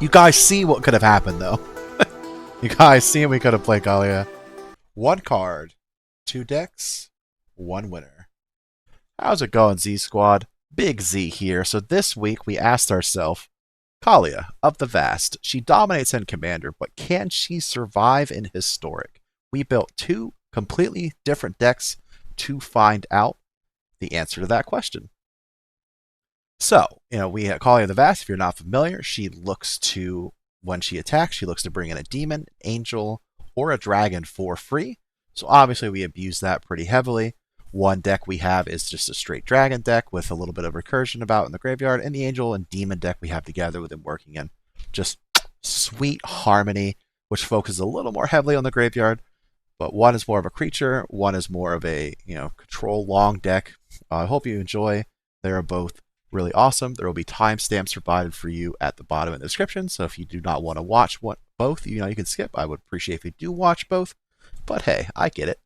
You guys see what could have happened, though. You guys see we could have played Kaalia. One card, two decks, one winner. How's it going, Z Squad? Big Z here. So this week we asked ourselves, Kaalia of the Vast. She dominates in Commander, but can she survive in Historic? We built two completely different decks to find out the answer to that question. So, we have Kaalia the Vast. If you're not familiar, she looks to, when she attacks, she looks to bring in a demon, angel, or a dragon for free. So obviously we abuse that pretty heavily. One deck we have is just a straight dragon deck with a little bit of recursion about in the graveyard, and the angel and demon deck we have together with them working in just sweet harmony, which focuses a little more heavily on the graveyard. But one is more of a creature, one is more of a control long deck. I hope you enjoy. They are both really awesome. There will be timestamps provided for you at the bottom of the description. So if you do not want to watch both, you can skip. I would appreciate if you do watch both. But hey, I get it.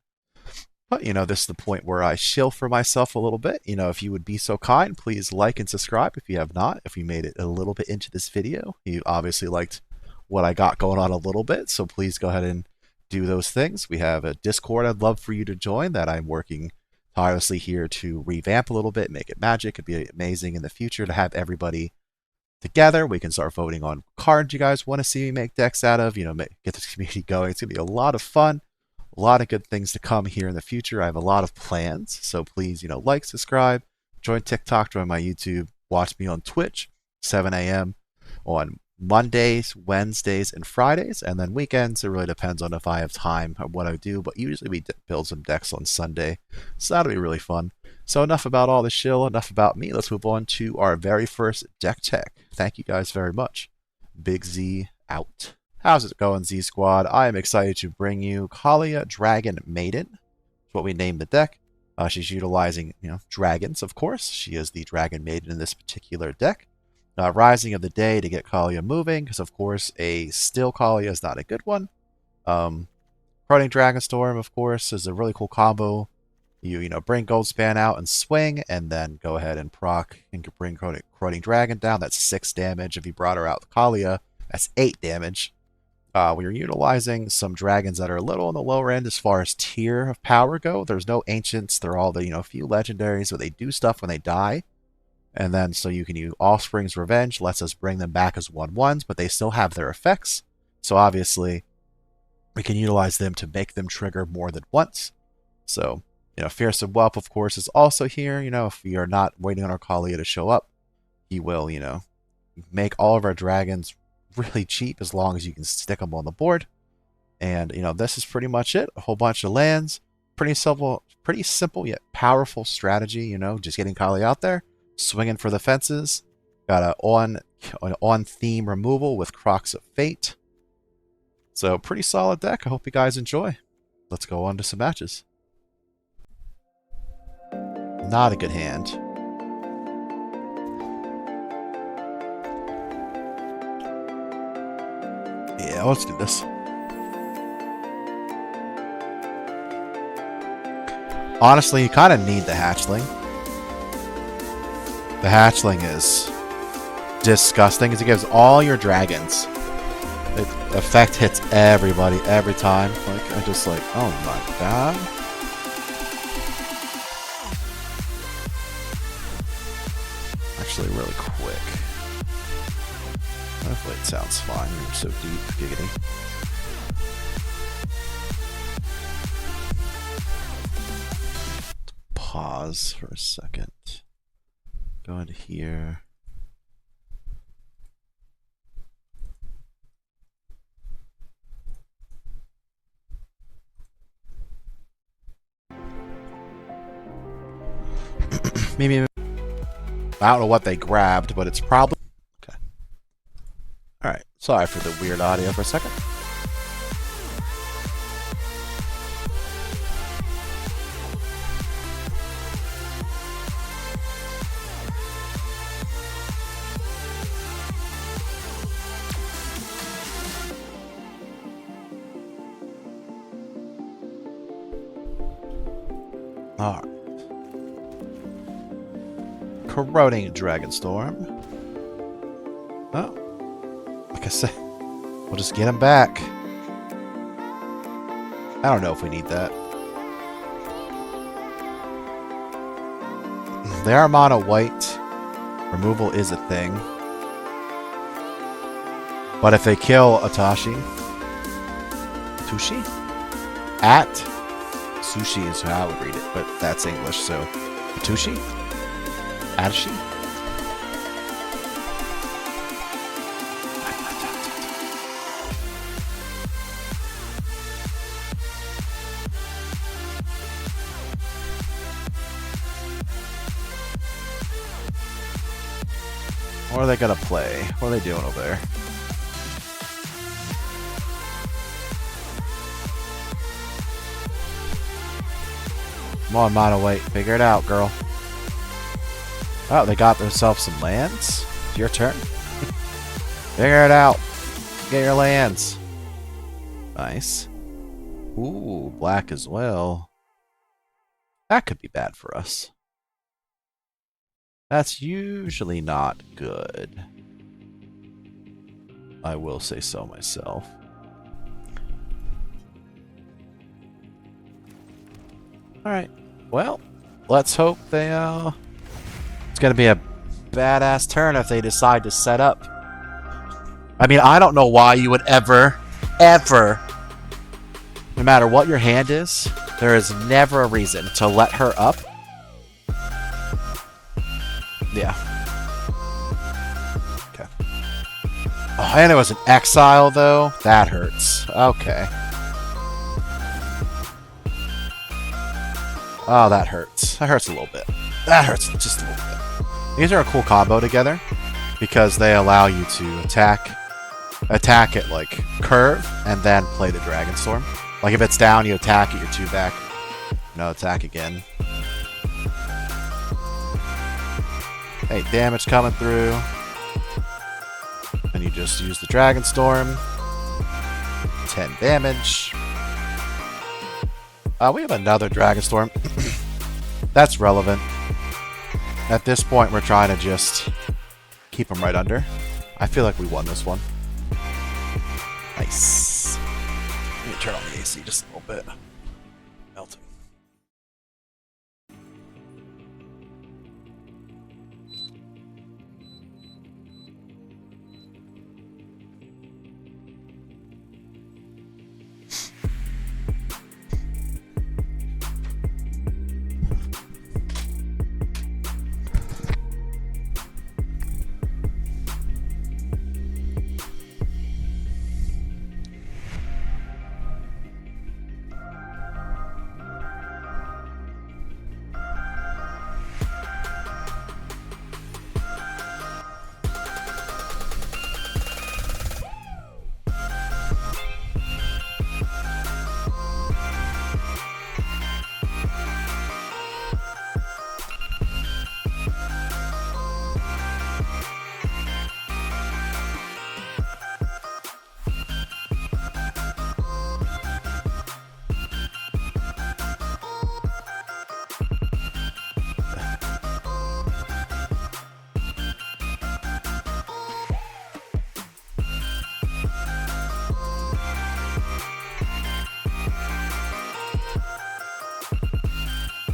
But this is the point where I shill for myself a little bit. If you would be so kind, please like and subscribe if you have not. If you made it a little bit into this video, you obviously liked what I got going on a little bit. So please go ahead and do those things. We have a Discord I'd love for you to join that I'm working tirelessly here to revamp a little bit, make it magic. It'd be amazing in the future to have everybody together. We can start voting on cards you guys want to see me make decks out of, get this community going. It's going to be a lot of fun, a lot of good things to come here in the future. I have a lot of plans, so please, like, subscribe, join TikTok, join my YouTube, watch me on Twitch, 7 a.m. on Mondays, Wednesdays, and Fridays, and then weekends. It really depends on if I have time or what I do, but usually we build some decks on Sunday, so that'll be really fun. So enough about all the shill, enough about me. Let's move on to our very first deck tech. Thank you guys very much. Big Z out. How's it going, Z Squad? I am excited to bring you Kaalia Dragon Maiden. That's what we named the deck. She's utilizing, dragons, of course. She is the Dragon Maiden in this particular deck. Rising of the Day to get Kaalia moving, because of course a still Kaalia is not a good one. Corroding Dragonstorm, of course, is a really cool combo. You bring Goldspan out and swing, and then go ahead and proc and bring Corroding Dragon down. That's 6 damage. If you brought her out with Kaalia, that's 8 damage. We're utilizing some dragons that are a little on the lower end as far as tier of power go. There's no ancients. They're all the few legendaries, but they do stuff when they die. And then so you can use Offspring's Revenge, lets us bring them back as 1/1s, but they still have their effects. So obviously we can utilize them to make them trigger more than once. So, Fearsome Whelp, of course, is also here. If we are not waiting on our Kaalia to show up, he will, make all of our dragons really cheap as long as you can stick them on the board. And, this is pretty much it. A whole bunch of lands. Pretty simple yet powerful strategy, just getting Kaalia out there. Swinging for the fences. Got an on-theme removal with Crocs of Fate. So, pretty solid deck. I hope you guys enjoy. Let's go on to some matches. Not a good hand. Yeah, let's do this. Honestly, you kind of need the hatchling. The hatchling is disgusting because it gives all your dragons. The effect hits everybody every time. I just oh my god. Actually, really quick. Hopefully it sounds fine. I'm so deep, giggity. Pause for a second. Go into here. Maybe I don't know what they grabbed, but it's probably okay. All right. Sorry for the weird audio for a second. Alright. Corroding Dragonstorm. Oh. Like I said, we'll just get him back. I don't know if we need that. They are mono white. Removal is a thing. But if they kill Atashi... Tushi? At? Sushi is how I would read it, but that's English, so... Tushi? Atashi? What are they gonna play? What are they doing over there? Come on, Mono White. Figure it out, girl. Oh, they got themselves some lands? It's your turn. Figure it out. Get your lands. Nice. Ooh, black as well. That could be bad for us. That's usually not good. I will say so myself. Alright. Well, let's hope they, it's gonna be a badass turn if they decide to set up. I mean, I don't know why you would ever, no matter what your hand is, there is never a reason to let her up. Yeah. Okay. Oh, and it was an exile, though? That hurts. Okay. Oh, that hurts. That hurts a little bit. That hurts just a little bit. These are a cool combo together because they allow you to attack it like curve and then play the Dragon Storm. Like if it's down, you attack it, you're 2 back. No, attack again. Hey, damage coming through. And you just use the Dragon Storm. 10 damage. We have another Dragon Storm. That's relevant. At this point, we're trying to just keep them right under. I feel like we won this one. Nice. Let me turn on the AC just a little bit. Melting.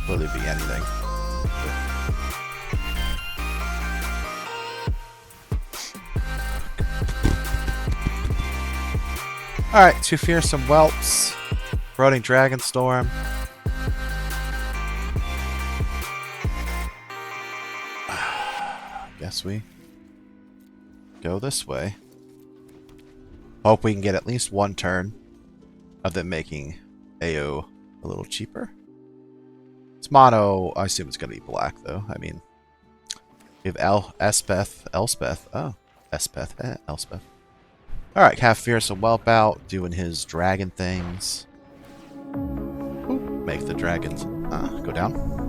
Will there be anything? Alright, 2 fearsome whelps. Running Dragon Storm. Guess we go this way. Hope we can get at least 1 turn of them making AO a little cheaper. It's mono. I assume it's going to be black, though. I mean, we have Elspeth. Oh, Elspeth. Elspeth. Alright, have fearsome whelp out, doing his dragon things. Ooh, make the dragons go down.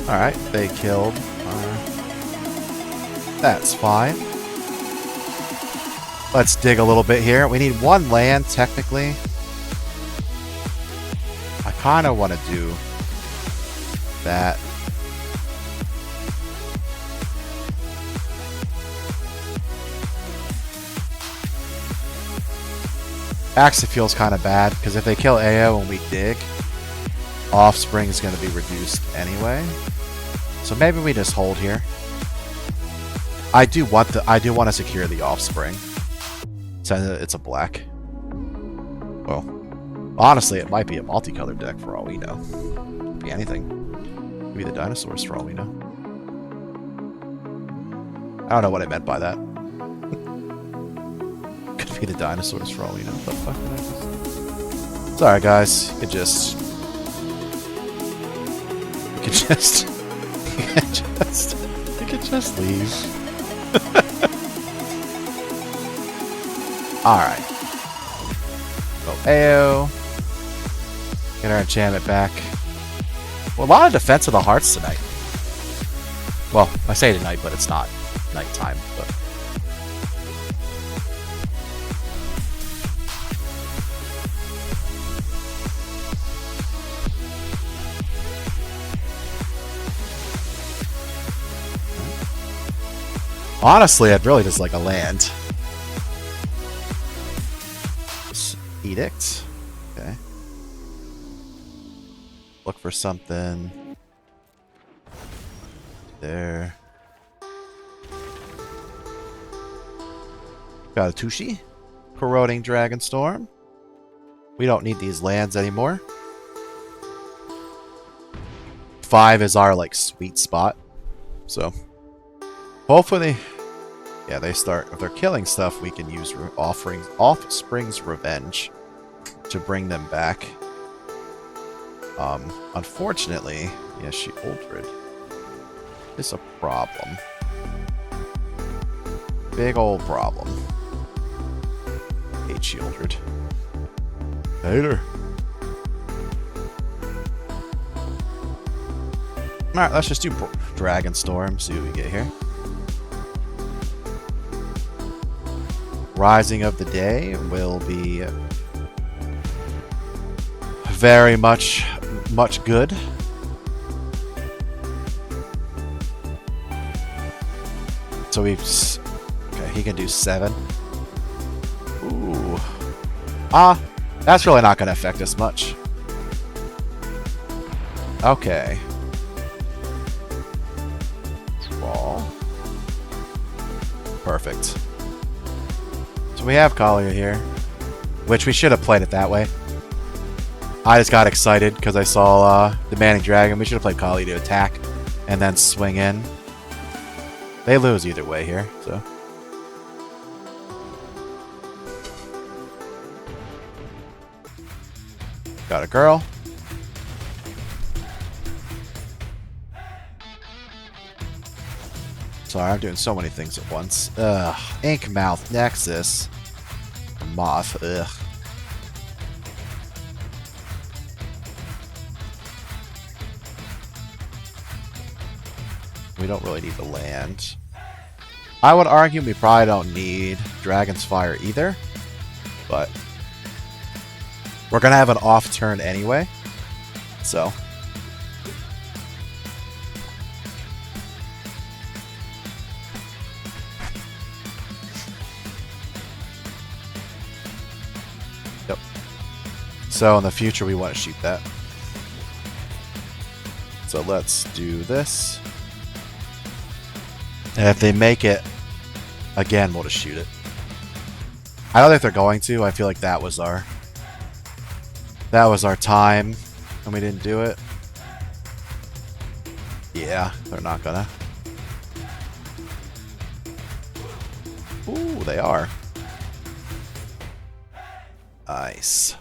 Alright, they killed That's fine. Let's dig a little bit here. We need one land, technically. I kind of want to do that. Actually feels kind of bad, because if they kill AO and we dig, Offspring is going to be reduced anyway. So maybe we just hold here. I do want to secure the Offspring. Since it's a black. Well, honestly, it might be a multicolored deck for all we know. Could be anything. Could be the dinosaurs for all we know. I don't know what I meant by that. Could be the dinosaurs for all we know. What the fuck did I just... Sorry, guys. You could just... You could just leave. Alright. Go AO. Get our enchantment back. Well, a lot of Defense of the Hearts tonight. Well, I say tonight, but it's not nighttime. But honestly, I'd really just like a land. Edict. Okay. Look for something. There. Got a Tushi. Corroding Dragonstorm. We don't need these lands anymore. 5 is our, like, sweet spot. So, hopefully... Yeah, they start... If they're killing stuff, we can use Offspring's Revenge to bring them back. Unfortunately... Yeah, Shieldred is a problem. Big old problem. Hate Shieldred. Hater. Alright, let's just do Dragonstorm, see what we get here. Rising of the Day will be very much good. So we've... Okay, he can do 7. Ooh. That's really not going to affect us much. Okay. Ball. Perfect. So we have Kaalia here, which we should have played it that way. I just got excited because I saw Demanding Dragon. We should have played Kaalia to attack and then swing in. They lose either way here, so. Got a girl. Sorry, I'm doing so many things at once. Ugh. Inkmouth Nexus. Moth. Ugh. We don't really need the land. I would argue we probably don't need Dragon's Fire either. But we're going to have an off turn anyway. So. Yep. So in the future we want to shoot that. So let's do this. And if they make it, again, we'll just shoot it. I don't think they're going to. I feel like that was our time, and we didn't do it. Yeah, they're not gonna. Ooh, they are. Nice.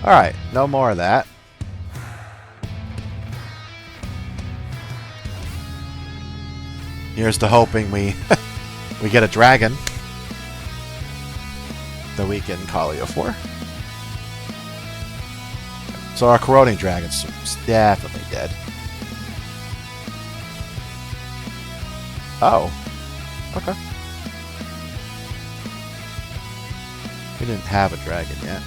Alright, no more of that. Here's to hoping we we get a dragon that we can Kaalia for. So our corroding dragon's definitely dead. Oh. Okay. We didn't have a dragon yet.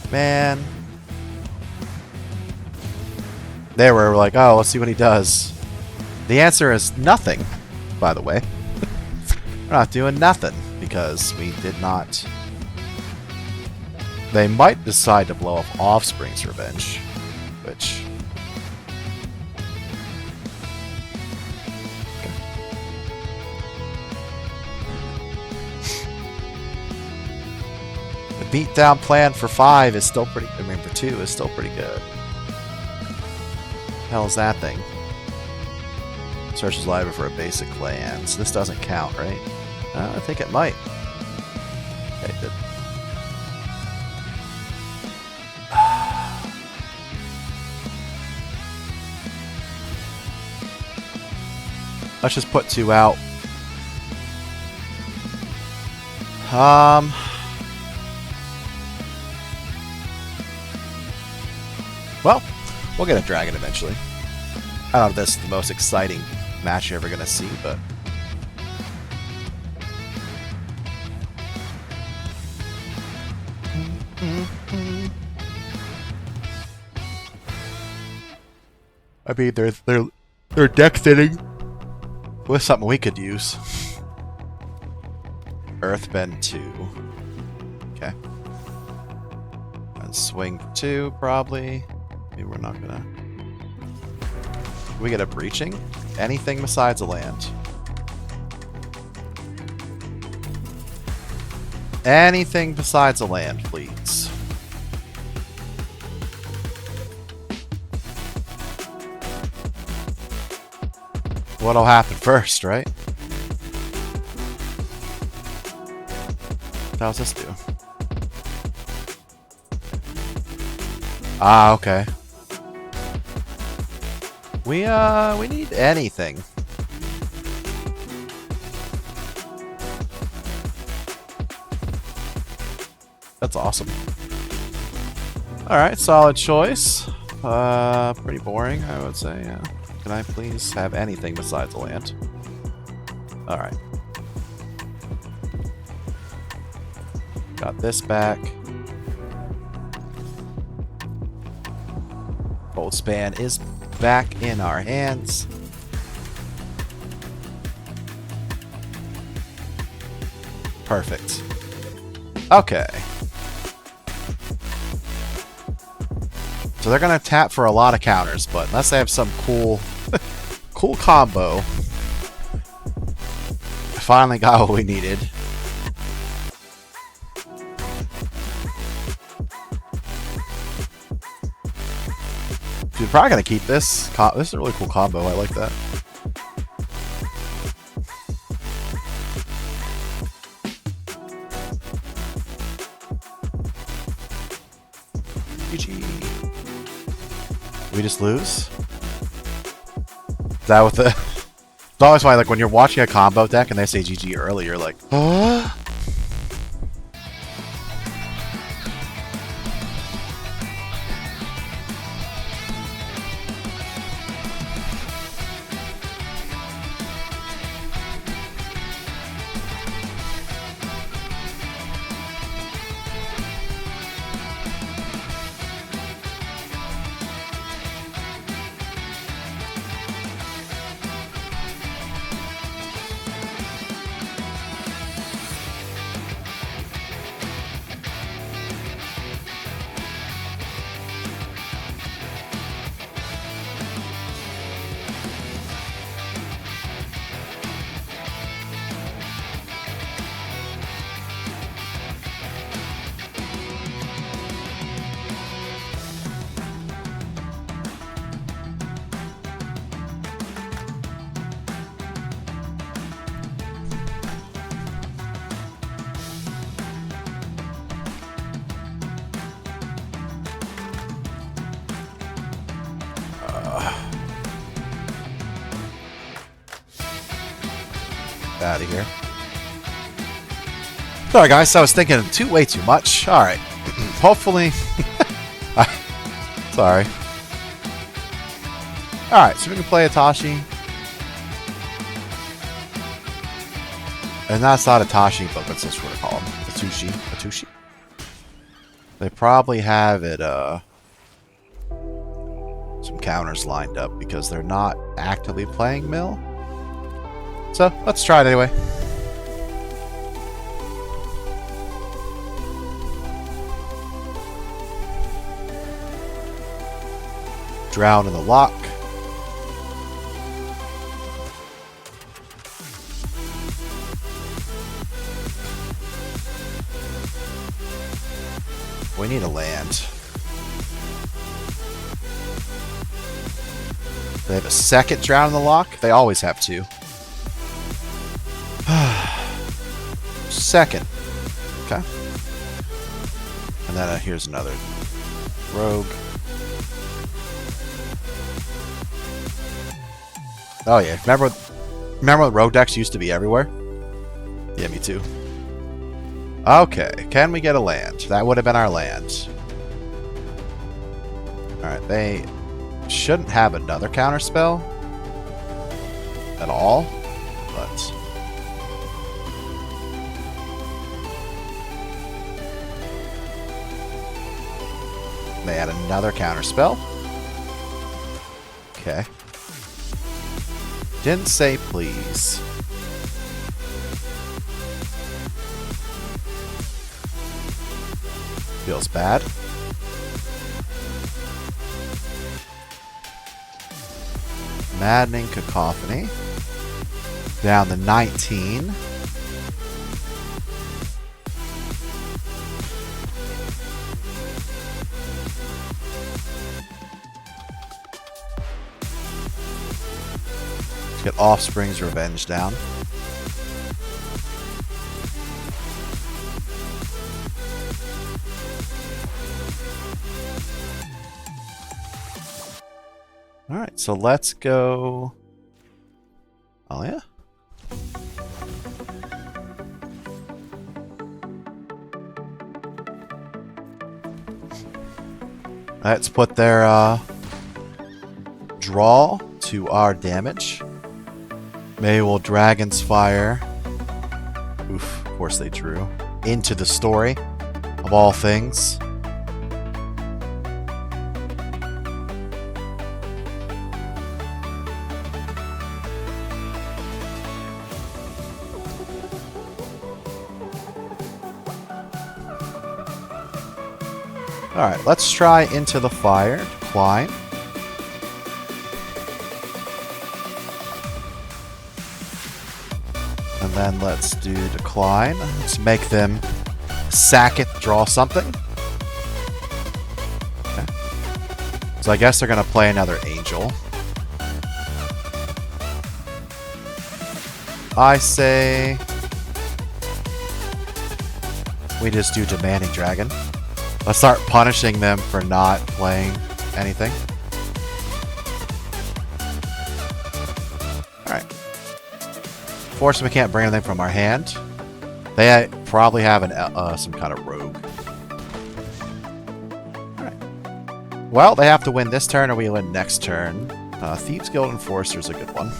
Man. There we're like, oh, let's see what he does. The answer is nothing, by the way. We're not doing nothing because we did not. They might decide to blow up Offspring's Revenge, which. Okay. The beatdown plan for 5 is still pretty. I mean, for 2 is still pretty good. Hell is that thing? Searches library for a basic land. So this doesn't count, right? I think it might. Okay, good. Let's just put 2 out. Well, we'll get a dragon eventually. I don't know if this is the most exciting match you're ever going to see, but... I mean, they're deck thinning with something we could use. Earthbend 2. Okay. And swing 2, probably. Maybe we're not gonna... Can we get a breaching? Anything besides a land. Anything besides a land, please. What'll happen first, right? How's this do? Ah, okay. We need anything. That's awesome. Alright, solid choice. Pretty boring, I would say, yeah. Can I please have anything besides a land? Alright. Got this back. Bolt Span is back in our hands. Perfect. Okay. So they're gonna tap for a lot of counters, but unless they have some cool cool combo. I finally got what we needed. You're probably gonna keep this. This is a really cool combo. I like that. GG. We just lose? Is that what the... It's always funny, like, when you're watching a combo deck and they say GG early, you're like, huh? Out of here. Sorry guys, I was thinking way too much. Alright. Hopefully Sorry. Alright, so we can play Itachi. And that's not Itachi, but what's this word to call him? Atushi. Atushi? They probably have it, some counters lined up because they're not actively playing Mill. So, let's try it anyway. Drown in the lock. We need a land. They have a second drown in the lock? They always have two. Second. Okay. And then here's another rogue. Oh yeah, remember what rogue decks used to be everywhere? Yeah, me too. Okay, can we get a land? That would have been our land. Alright, they shouldn't have another counter spell at all, but they had another counter spell. Okay. Didn't say please. Feels bad. Maddening Cacophony. Down to 19. Let's get Offspring's Revenge down. Alright, so let's go. Oh, yeah. Let's put their draw to our damage. Maybe we'll Dragon's Fire. Oof, of course they drew. Into the story of all things. Alright, let's try Into the Fire. Decline. And then let's do Decline. Let's make them sack it, draw something. Okay. So I guess they're going to play another Angel. I say we just do Demanding Dragon. Let's start punishing them for not playing anything. Alright. Fortunately, we can't bring anything from our hand. They probably have some kind of rogue. Alright. Well, they have to win this turn or we win next turn. Thieves Guild Enforcer is a good one.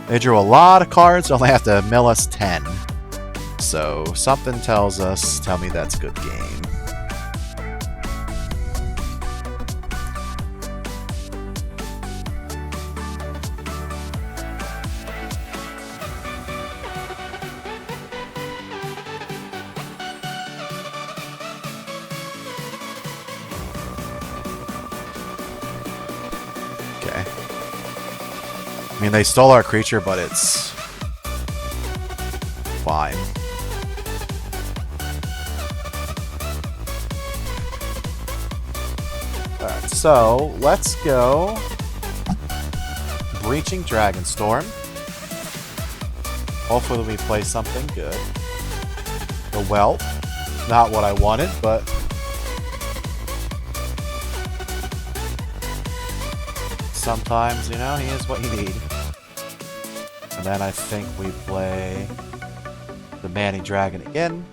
They drew a lot of cards, only have to mill us 10. So, something tells us, tell me that's a good game. I mean, they stole our creature, but it's fine. Alright, so let's go Breaching Dragonstorm. Hopefully we play something good. The Whelp. Not what I wanted, but sometimes, you know, he is what you need. And then I think we play the Manning Dragon again.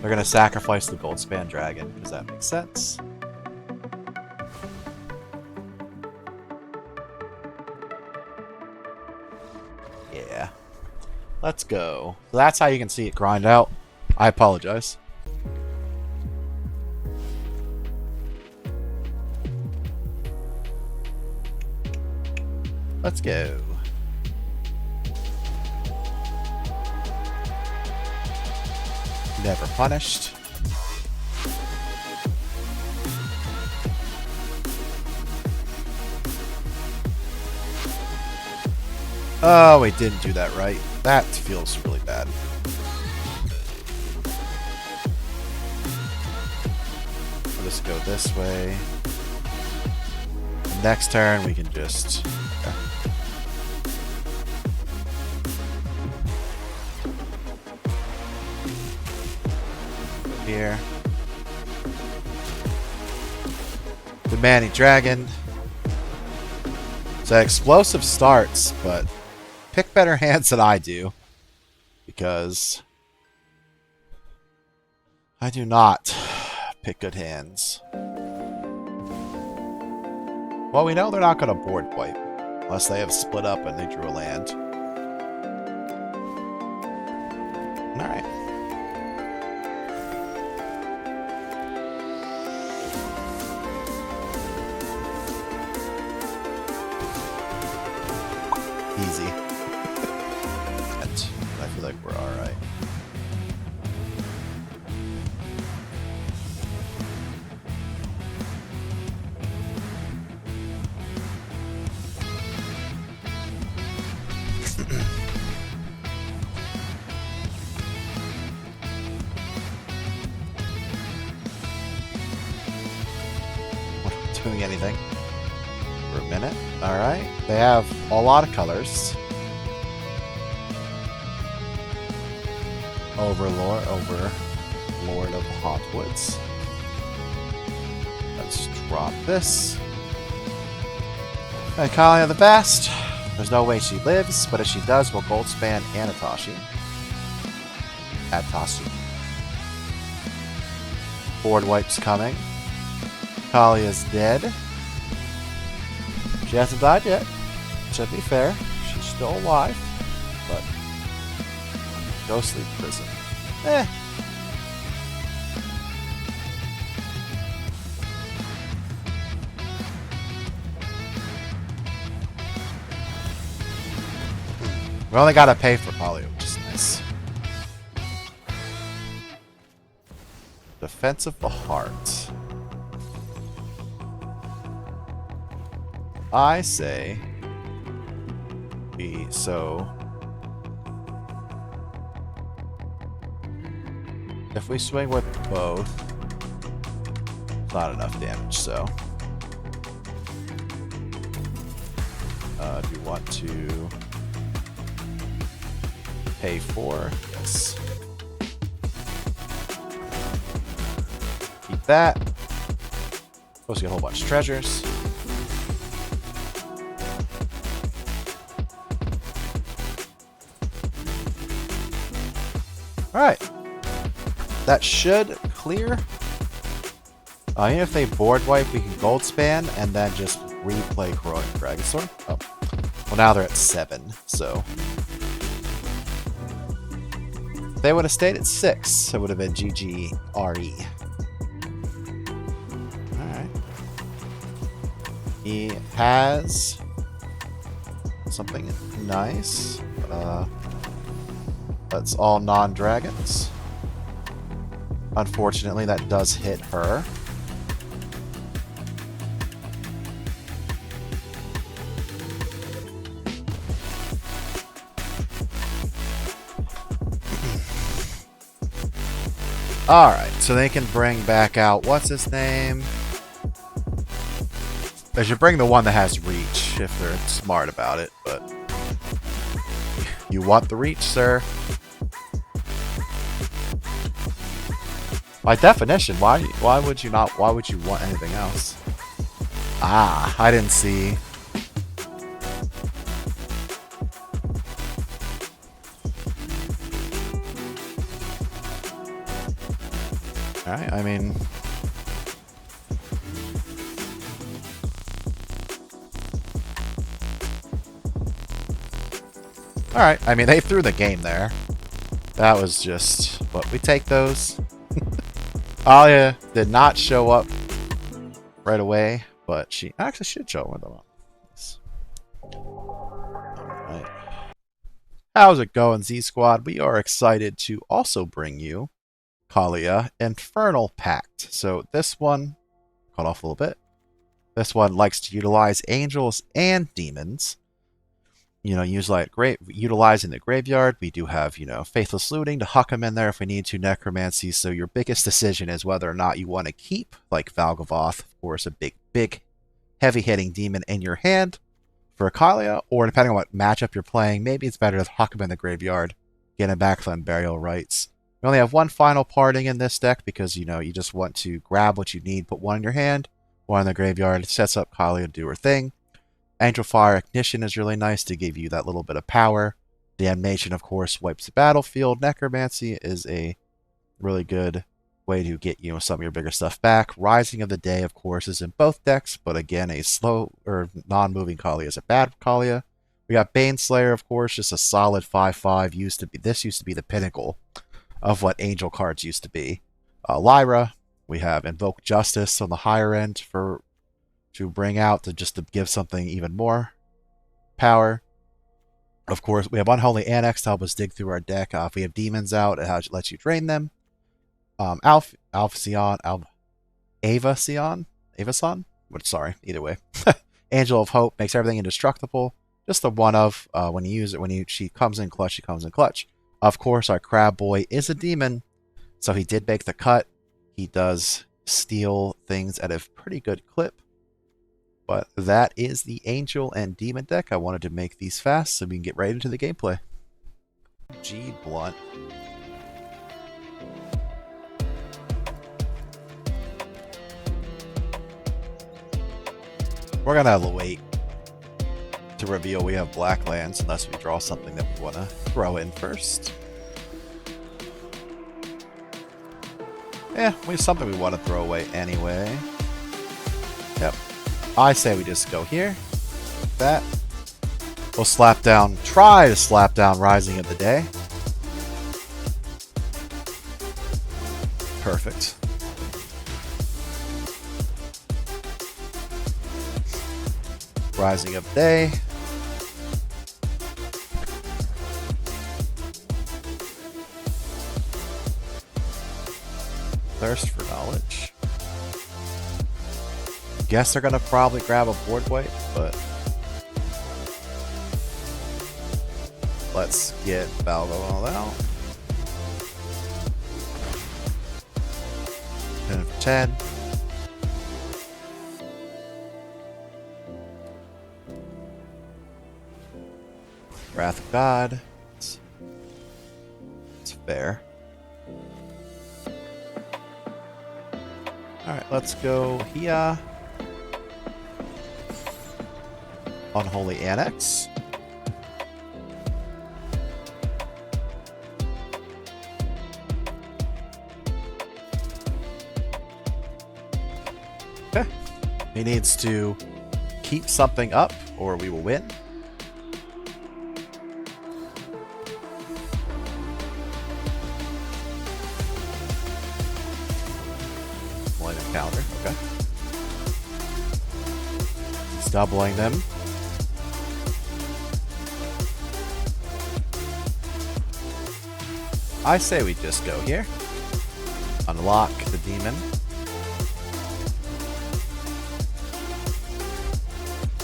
They're gonna sacrifice the Goldspan Dragon, because that makes sense. Yeah. Let's go. So that's how you can see it grind out. I apologize. Let's go. Never punished. Oh, we didn't do that right. That feels really bad. I'll just go this way. Next turn, we can just... Okay. Here. The Manny Dragon. So explosive starts, but pick better hands than I do. Because I do not pick good hands. Well, we know they're not going to board wipe. Unless they have split up and they drew a land. Alright. Easy. I feel like we're alright. Doing anything for a minute. Alright. They have a lot of colors. Overlord of Hauntwoods. Let's drop this. And Kaalia the Best. There's no way she lives, but if she does, we'll Goldspan and Atashi. Atashi. Board wipe's coming. Kaalia's dead. She hasn't died yet. To be fair, she's still alive. But ghostly prison. Eh. We only gotta pay for Kaalia, which is nice. Defense of the Heart. I say if we swing with both, it's not enough damage, so do you want to pay for? Yes. Keep that. Supposed to get a whole bunch of treasures. Alright. That should clear. Even if they board wipe, we can Goldspan and then just replay Corroding Dragonstorm. Oh. Well, now they're at 7, so. If they would have stayed at 6, it would have been GGRE. Alright. He has something nice. That's all non-dragons. Unfortunately, that does hit her. Alright, so they can bring back out... What's his name? They should bring the one that has reach, if they're smart about it, but... You want the reach, sir? By definition, why would you not? Why would you want anything else? Ah, I didn't see. Alright, I mean... Alright, I mean, they threw the game there. That was just... But we take those. Kaalia did not show up right away, but she actually should show up with them. Alright. How's it going, Z Squad? We are excited to also bring you Kaalia Infernal Pact. So this one, cut off a little bit. This one likes to utilize angels and demons. You know, utilizing the graveyard. We do have, you know, Faithless Looting to huck them in there if we need to, Necromancy. So your biggest decision is whether or not you want to keep, like Valgavoth, of course, a big, heavy-hitting demon in your hand for Kaalia, or depending on what matchup you're playing, maybe it's better to huck them in the graveyard, get him back from Burial Rites. We only have one final parting in this deck because, you know, you just want to grab what you need, put one in your hand, one in the graveyard. It sets up Kaalia to do her thing. Angel Fire Ignition is really nice to give you that little bit of power. Damnation, of course, wipes the battlefield. Necromancy is a really good way to get, you know, some of your bigger stuff back. Rising of the Day, of course, is in both decks, but again, a slow or non-moving Kaalia is a bad Kaalia. We got Baneslayer, of course, just a solid 5/5. This used to be the pinnacle of what Angel cards used to be. Lyra, we have Invoke Justice on the higher end to bring out to give something even more power. Of course, we have Unholy Annex to help us dig through our deck. If we have demons out, it lets you drain them. Avasion, sorry, either way. Angel of Hope makes everything indestructible. Just the one of when you use it, she comes in clutch, she comes in clutch. Of course, our Crab Boy is a demon, so he did make the cut. He does steal things at a pretty good clip. But that is the Angel and Demon deck. I wanted to make these fast so we can get right into the gameplay. G Blunt. We're gonna wait to reveal we have black lands unless we draw something that we want to throw in first. Yeah, we have something we want to throw away anyway. Yep. I say we just go here. Like that. We'll try to slap down Rising of the Day. Perfect. Rising of the Day. Thirst for Knowledge. Guess they're gonna probably grab a board wipe, but let's get Valgo all out. 10 for 10. Wrath of God. It's fair. Alright, let's go here. Unholy Annex. Okay. He needs to keep something up or we will win. Counter, okay. He's doubling them. I say we just go here. Unlock the demon.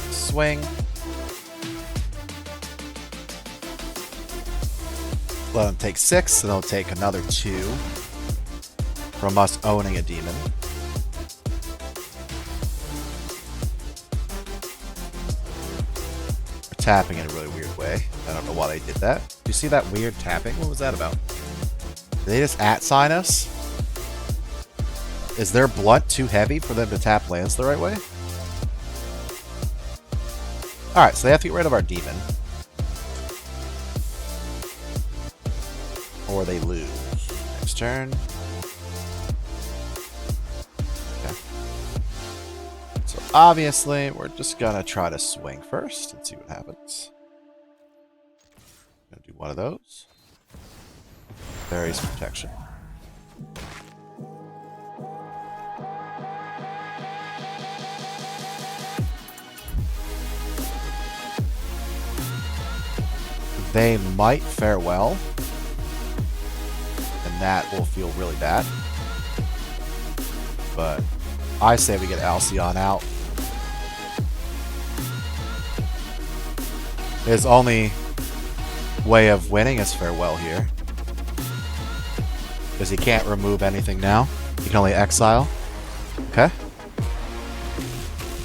Swing. Let him take 6, and they'll take another 2 from us owning a demon. We're tapping in a really weird way. I don't know why they did that. Do you see that weird tapping? What was that about? Did they just @sign us? Is their blunt too heavy for them to tap lands the right way? Alright, so they have to get rid of our demon. Or they lose. Next turn. obviously, we're just gonna try to swing first and see what happens. Gonna do one of those. Varies protection. They might fare well, and that will feel really bad. But I say we get Alcyon out. His only way of winning is farewell here. Because he can't remove anything now. He can only exile. Okay.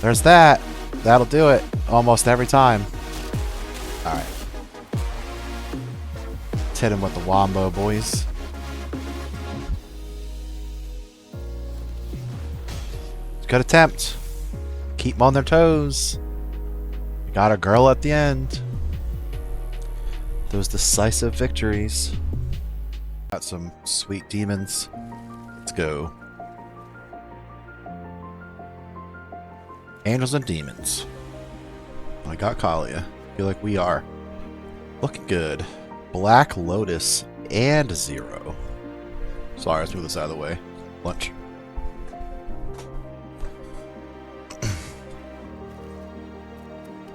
There's that. That'll do it. Almost every time. Alright. Let's hit him with the wombo, boys. Good attempt. Keep them on their toes. We got a girl at the end. Those decisive victories. Got some sweet demons. Let's go. Angels and demons. I got Kaalia. Feel like we are looking good. Black Lotus and Zero. Sorry, let's move this out of the way. Lunch.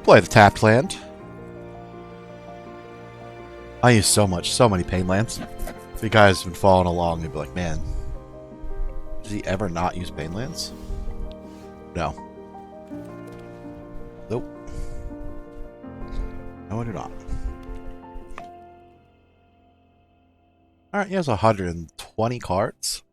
Play the tapped land. I use so many pain lands. If you guys have been following along, you'd be like, man, does he ever not use pain lands? No. Nope. No, I do not. Alright, he has 120 cards.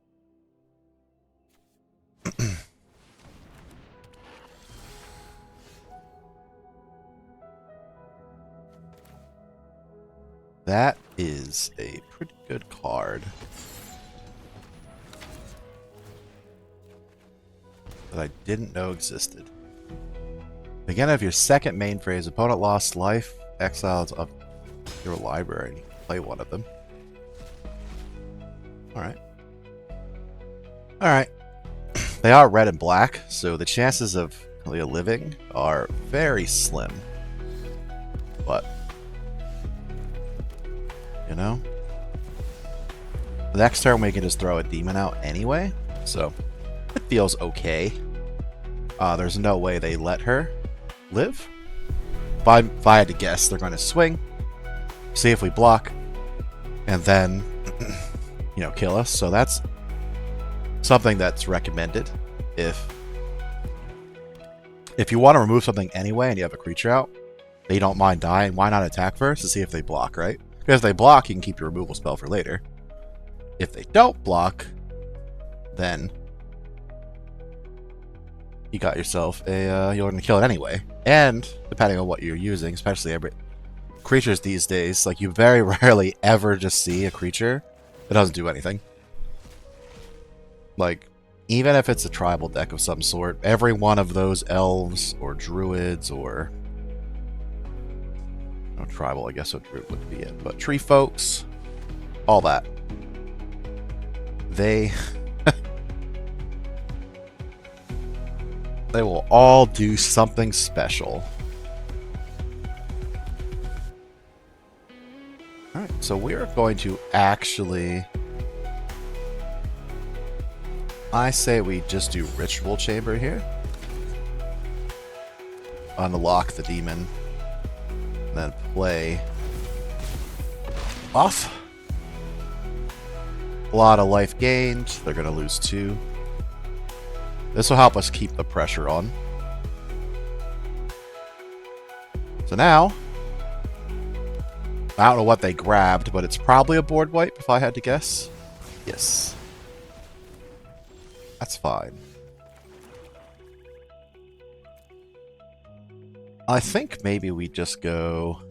That is a pretty good card. That I didn't know existed. Beginning of your second main phase, opponent lost life, exiles of your library, and you can play one of them. Alright. Alright. They are red and black, so the chances of Kaalia living are very slim. But you know? The next turn we can just throw a demon out anyway, so it feels okay. There's no way they let her live. If I had to guess, they're going to swing, see if we block, and then, you know, kill us. So that's something that's recommended. If you want to remove something anyway and you have a creature out, they don't mind dying, why not attack first to see if they block, right? Because if they block, you can keep your removal spell for later. If they don't block, then you got yourself a, you're going to kill it anyway. And, depending on what you're using, especially every creatures these days, like, you very rarely ever just see a creature that doesn't do anything. Like, even if it's a tribal deck of some sort, every one of those elves, or druids, or tribal, I guess would be it, but tree folks, all that, they they will all do something special. Alright, so we're going to actually, I say we just do Ritual Chamber here. Unlock the demon. Then play off. A lot of life gained. They're going to lose 2. This will help us keep the pressure on. So now, I don't know what they grabbed, but it's probably a board wipe if I had to guess. Yes. That's fine. I think maybe we just go...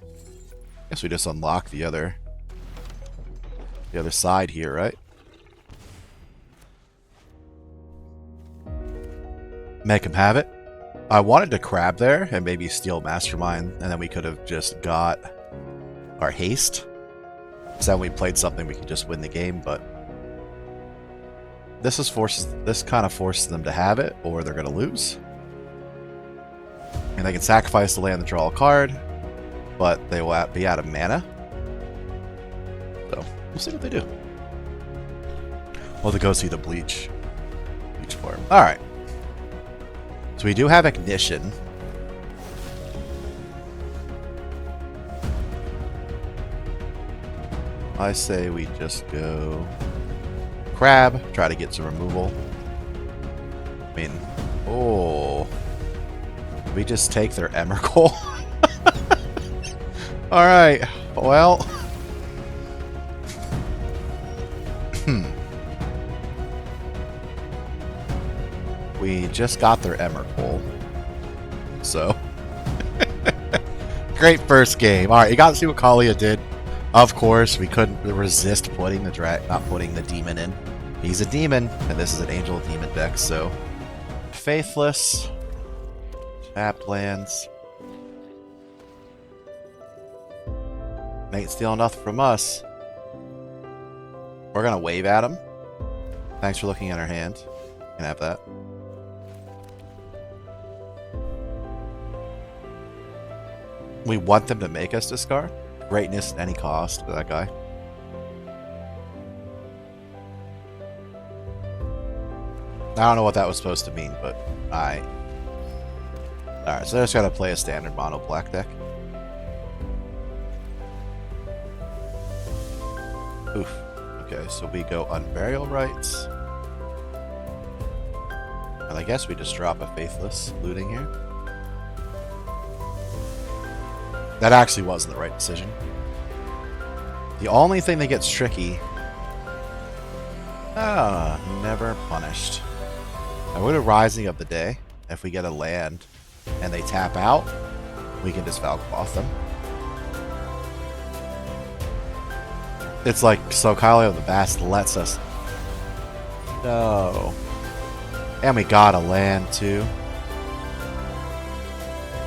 I guess we just unlock the other side here, right? Make him have it. I wanted to crab there and maybe steal Mastermind, and then we could have just got our haste. So we played something we could just win the game, but This kind of forces them to have it, or they're gonna lose. And they can sacrifice the land to draw a card, but they will be out of mana. So we'll see what they do. We'll have to go see the bleach form. All right. So we do have ignition. I say we just go crab, try to get some removal. I mean, oh, we just take their Emrakul. All right, well, we just got their Emrakul, so great first game. All right, you got to see what Kaalia did. Of course, we couldn't resist putting the not putting the demon in. He's a demon, and this is an angel demon deck, so faithless, tapped lands. Ain't stealing nothing from us. We're gonna wave at him. Thanks for looking at our hand. You can have that. We want them to make us discard. Greatness at any cost to that guy. I don't know what that was supposed to mean, but alright, so they're just gonna play a standard mono black deck. Oof. Okay, so we go Unburial Rites. And I guess we just drop a Faithless looting here. That actually wasn't the right decision. The only thing that gets tricky... never punished. I would have Rising of the Day. If we get a land and they tap out, we can just Valkboth them. It's like, so Kaalia of the Bast lets us... No. And we got a land too.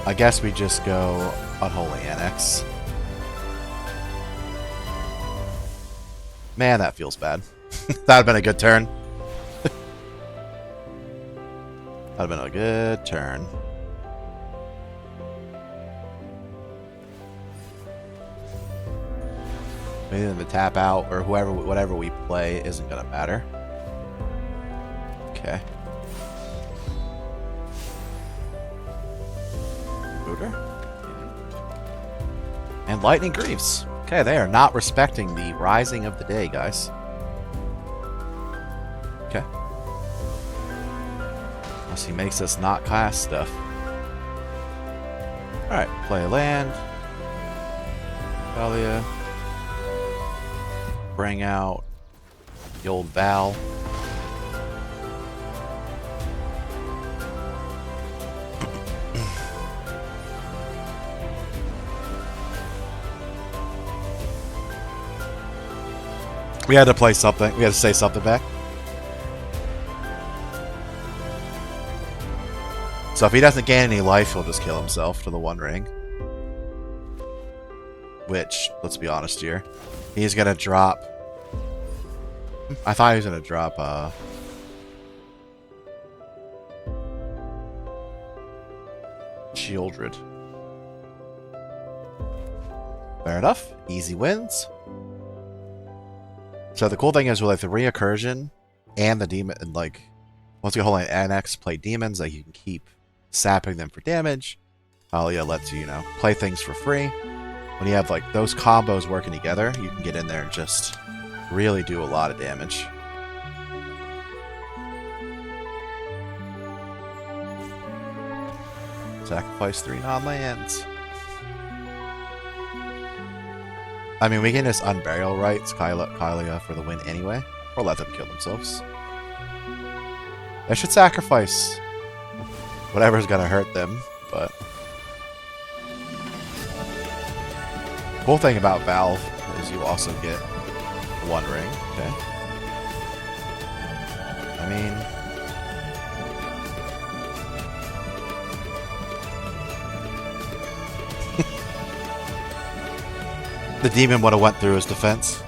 I guess we just go Unholy Annex. Man, that feels bad. That'd have been a good turn. That'd have been a good turn. Maybe the tap out or whatever we play isn't gonna matter. Okay. Booter. And Lightning Greaves. Okay, they are not respecting the Rising of the Day, guys. Okay. Unless he makes us not cast stuff. Alright, play a land. Kaalia. Bring out the old Val. We had to play something. We had to say something back. So if he doesn't gain any life, he'll just kill himself to the One Ring. Which, let's be honest here, he's gonna drop... I thought he was gonna drop, Shieldred. Fair enough. Easy wins. So the cool thing is with like the Recursion and the demon, and like once you hold an annex, play demons, like you can keep sapping them for damage. Kaalia lets you, play things for free. When you have like those combos working together, you can get in there and just really do a lot of damage. Sacrifice 3 non-lands. I mean, we can just Unburial Rites Kaalia for the win anyway, or let them kill themselves. I should sacrifice whatever's gonna hurt them, but... Cool thing about Valve is you also get One Ring, okay? I mean... The demon would have went through his defense.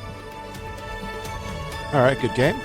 Alright, good game.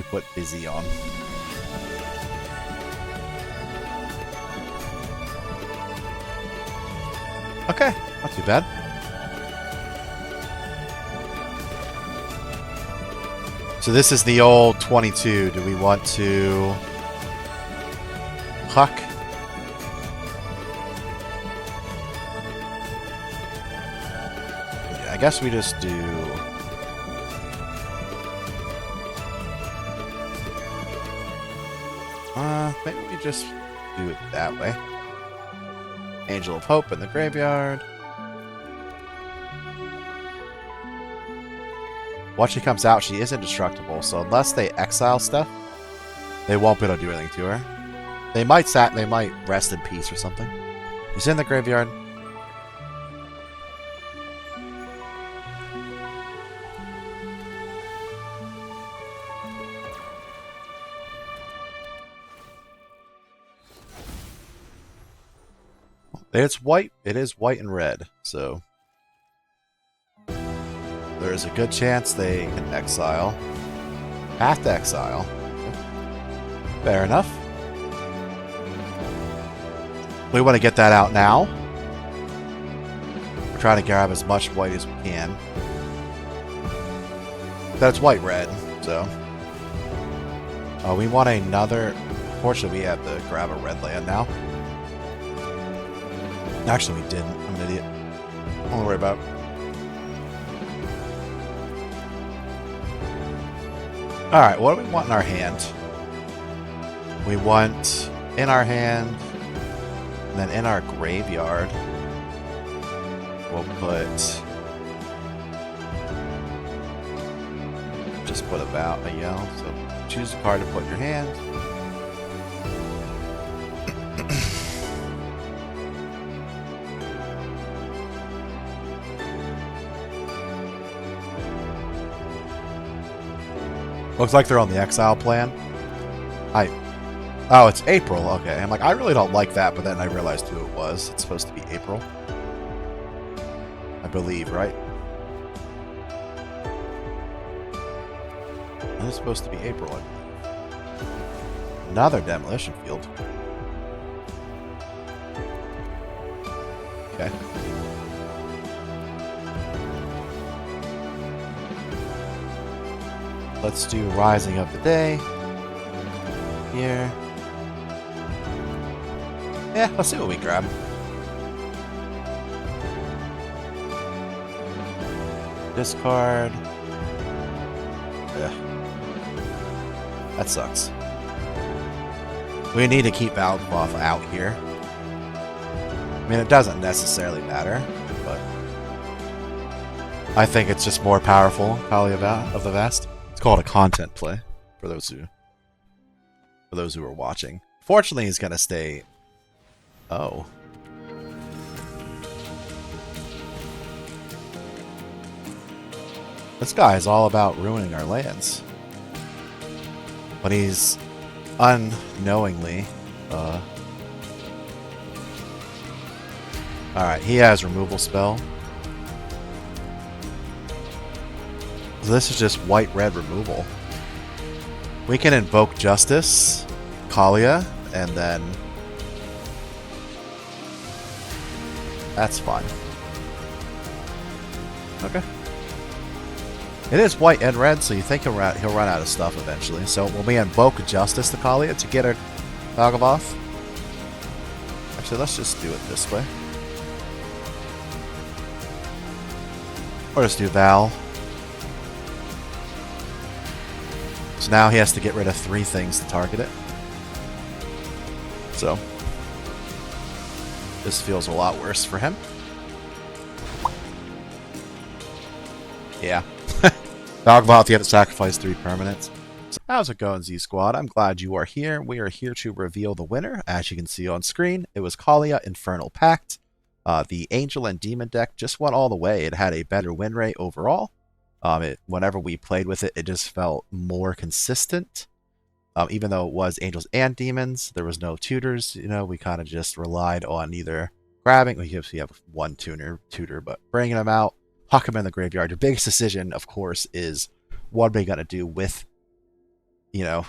We put busy on. Okay, not too bad. So this is the old 22. Do we want to huck? Yeah, I guess we just do. Maybe we just do it that way. Angel of Hope in the graveyard. Once she comes out, she is indestructible, so unless they exile stuff, they won't be able to do anything to her. They might rest in peace or something. He's in the graveyard. It's white. It is white and red, so there is a good chance they can exile. Have to exile. Fair enough. We want to get that out now. We're trying to grab as much white as we can. That's white-red, so. We want another. Fortunately, we have to grab a red land now. Actually, we didn't. I'm an idiot. Don't worry about it. Alright, what do we want in our hand? We want in our hand, and then in our graveyard, we'll put. Just put about a yell. So choose a card to put in your hand. Looks like they're on the exile plan. Oh, it's April. Okay, I'm like, I really don't like that, but then I realized who it was. It's supposed to be April. I believe, right? It's supposed to be April, I believe. Another demolition field. Okay. Let's do Rising of the Day. Here. Yeah, let's see what we grab. Discard. Ugh. That sucks. We need to keep Valkloth out here. I mean, it doesn't necessarily matter, but I think it's just more powerful, Kaalia of the Vast. It's called a content play for those who are watching. Fortunately, he's gonna stay. Oh. This guy is all about ruining our lands. But he's unknowingly alright, he has removal spell. So this is just white-red removal. We can invoke Justice, Kaalia, and then that's fine. Okay. It is white and red, so you think he'll run out of stuff eventually. So when we invoke Justice to Kaalia to get her Valkloth. Actually, let's just do it this way. Or just do Val. So now he has to get rid of 3 things to target it. So this feels a lot worse for him. Yeah. Valkloth, you have to sacrifice 3 permanents. So how's it going, Z Squad? I'm glad you are here. We are here to reveal the winner. As you can see on screen, it was Kaalia Infernal Pact. The Angel and Demon deck just went all the way. It had a better win rate overall. Whenever we played with it, it just felt more consistent. Even though it was Angels and Demons, there was no tutors. You know, we kind of just relied on either grabbing. We have 1 tutor, but bringing them out, huck them in the graveyard. Your biggest decision, of course, is what are we going to do with you know,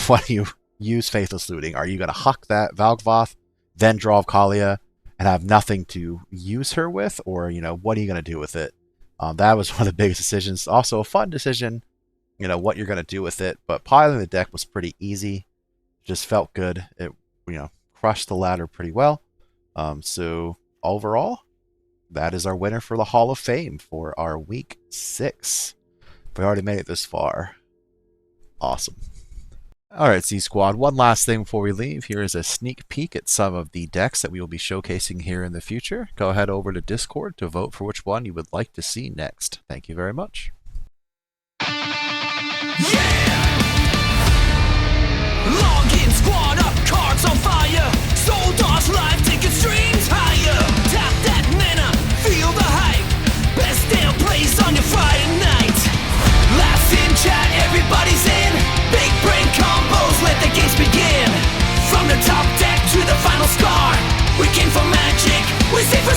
when you use Faithless Looting, are you going to huck that Valgvoth, then draw Kaalia, and have nothing to use her with? Or, you know, what are you going to do with it? That was one of the biggest decisions. Also a fun decision, you know, what you're going to do with it. But piling the deck was pretty easy. Just felt good. It, you know, crushed the ladder pretty well. So overall, that is our winner for the Hall of Fame for our week 6. We already made it this far. Awesome. Alright, Z Squad, one last thing before we leave. Here is a sneak peek at some of the decks that we will be showcasing here in the future. Go ahead over to Discord to vote for which one you would like to see next. Thank you very much. Yeah! Login squad up, cards on fire. Zoldar's live, taking strings higher. Tap that mana, feel the hype. Best damn place on your Friday night. Last in chat, everybody's in. Big brain combos, let the games begin. From the top deck to the final scar, we came for magic, we stay for